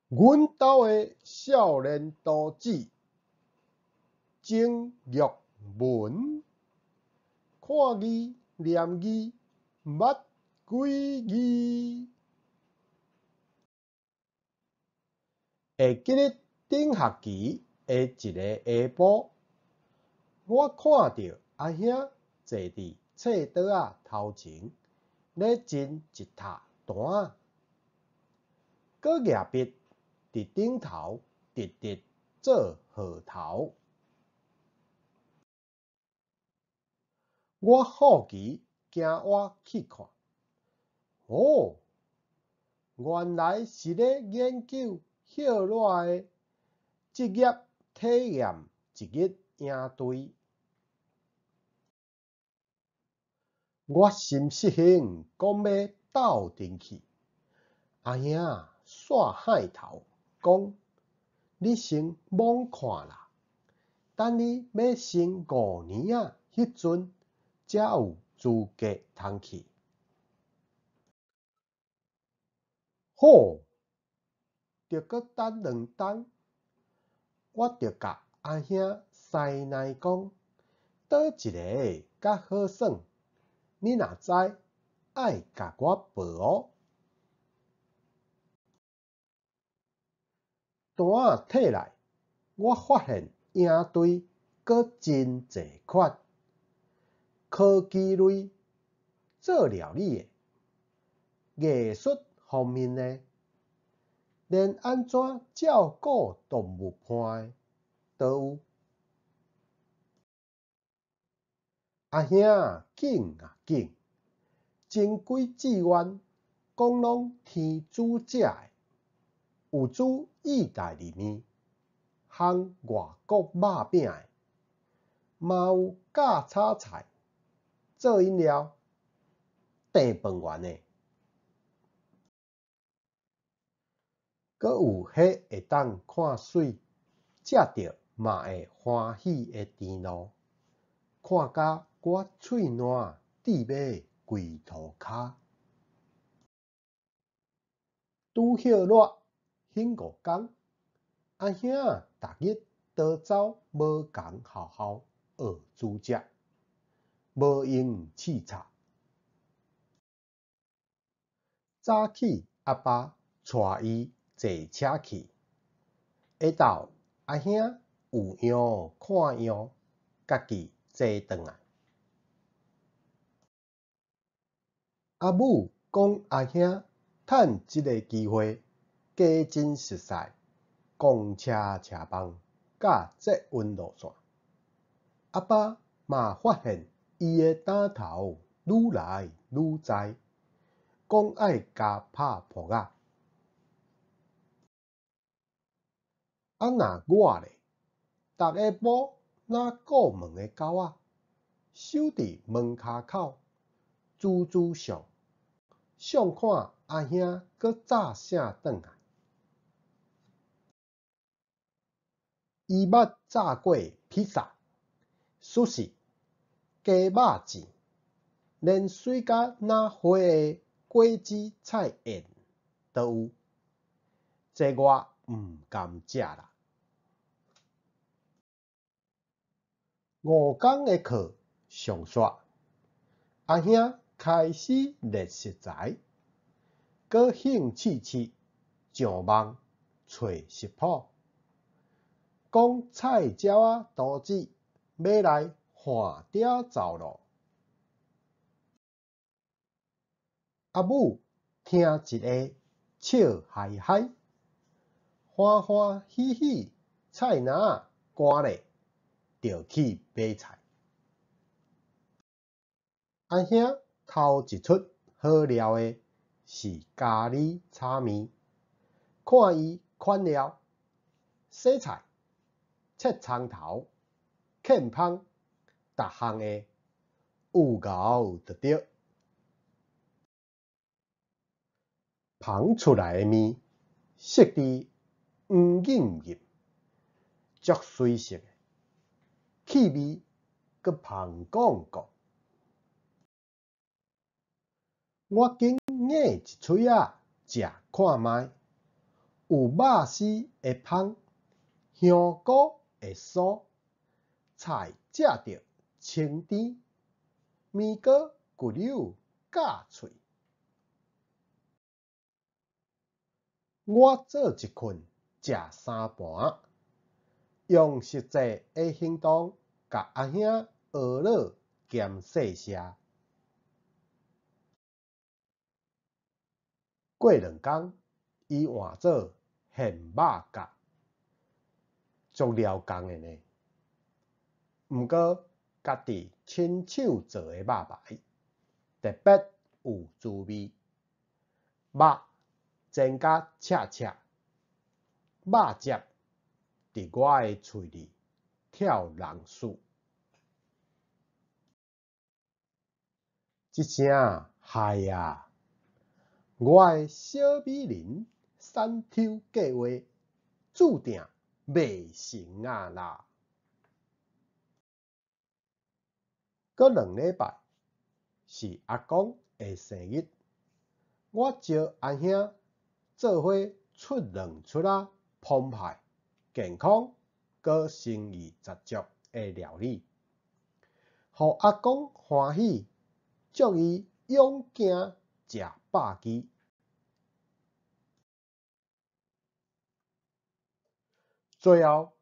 阮兜的少年都市，正玉文，看字念字，捌几字。会记得顶学期的一个下晡，我看到阿兄坐伫册桌仔头前，咧斟一沓单仔，搁举笔伫顶头直直做号头。我好奇行我去看，哦，原来是咧研究叶赖的职业体验一日营队。我心失兴，讲要斗阵去。阿兄煞海头讲：你先罔看啦，等你要升5年啊，迄阵才有资格通去。好，着搁等2冬，我着甲阿兄塞奶讲，倒一个较好耍，你若知，爱甲我报哦。单仔摕来，我发现营队阁真济款，科技类、做料理的、艺术方面的，连安怎照顾动物伴的都有。阿兄紧啊紧，前几志愿讲拢天主食的，有煮意大利面、烘外国肉饼的，嘛有教炒菜、做饮料、订饭员的，阁有迄会当看水、食着嘛会欢喜的甜露，看甲我喙烂滴要跪涂骹。拄歇热迄5工，阿兄逐日倒走无共学校学煮食，无用试插。早起阿爸带伊坐车去，下昼阿兄有样看样，家己坐转来。阿母讲阿兄趁即个机会加紧熟悉公车车房甲捷运路线。阿爸嘛发现伊的胆头愈来愈栽，讲爱加拍扑仔。啊若我咧，逐下晡若顾门的狗仔守伫门骹口，吱吱响，想看阿兄搁炸啥转来。伊捌炸过披萨、寿司、鸡肉糋，连水甲若花的果子菜宴都有，这我毋甘食啦。5工的课上煞，阿兄开始练食材，搁兴趣试上网找食谱，讲菜鸟仔图纸要来换条走路。阿母听一个笑嗨嗨，欢欢喜喜菜篮仔赶咧，就去买菜。阿兄头一出好料的是咖喱炒面，看伊款料、洗菜、切葱头、芡芳，逐项的有够就对。芳出来的面色伫黄润润，足水色的，气味阁芳滚滚。我紧咬一喙仔食看卖，有肉丝会芳，香菇会酥，菜食着清甜，面糕骨溜甲脆。我做一困，食三盘，用实际的行动，甲阿兄学乐兼细写。过2工，伊换做现肉夹，足了工的呢。毋过家己亲手做的肉排，特别有滋味。肉煎甲赤赤，肉汁伫我的喙里跳人丝。一声嗨呀！我的小美人产抽计划注定袂成啊啦！过2礼拜是阿公的生日，我招阿兄做伙出2出仔澎湃、健康、阁生意十足的料理，互阿公欢喜，祝伊永行食百支。最后，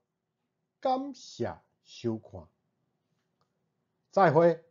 感谢收看，再会。